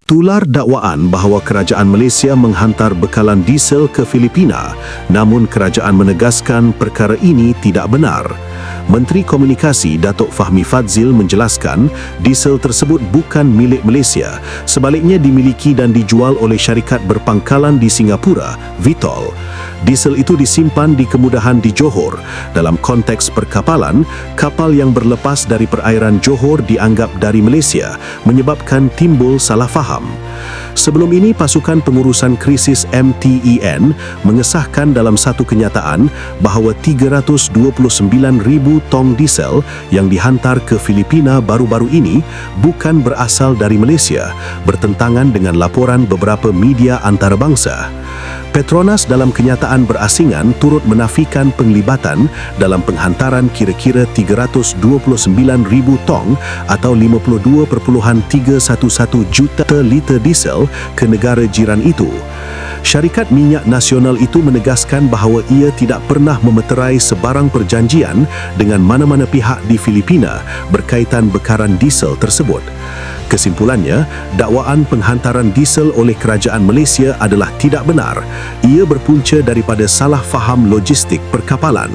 Tular dakwaan bahawa kerajaan Malaysia menghantar bekalan diesel ke Filipina, namun kerajaan menegaskan perkara ini tidak benar. Menteri Komunikasi Datuk Fahmi Fadzil menjelaskan diesel tersebut bukan milik Malaysia, sebaliknya dimiliki dan dijual oleh syarikat berpangkalan di Singapura, Vitol. Diesel itu disimpan di kemudahan di Johor. Dalam konteks perkapalan, kapal yang berlepas dari perairan Johor dianggap dari Malaysia, menyebabkan timbul salah faham. Sebelum ini, Pasukan Pengurusan Krisis MTEN mengesahkan dalam satu kenyataan bahawa 329,000 tong diesel yang dihantar ke Filipina baru-baru ini bukan berasal dari Malaysia, bertentangan dengan laporan beberapa media antarabangsa. Petronas dalam kenyataan berasingan turut menafikan penglibatan dalam penghantaran kira-kira 329,000 tong atau 52.311 juta liter diesel ke negara jiran itu. Syarikat Minyak Nasional itu menegaskan bahawa ia tidak pernah memeterai sebarang perjanjian dengan mana-mana pihak di Filipina berkaitan bekaran diesel tersebut. Kesimpulannya, dakwaan penghantaran diesel oleh kerajaan Malaysia adalah tidak benar. Ia berpunca daripada salah faham logistik perkapalan.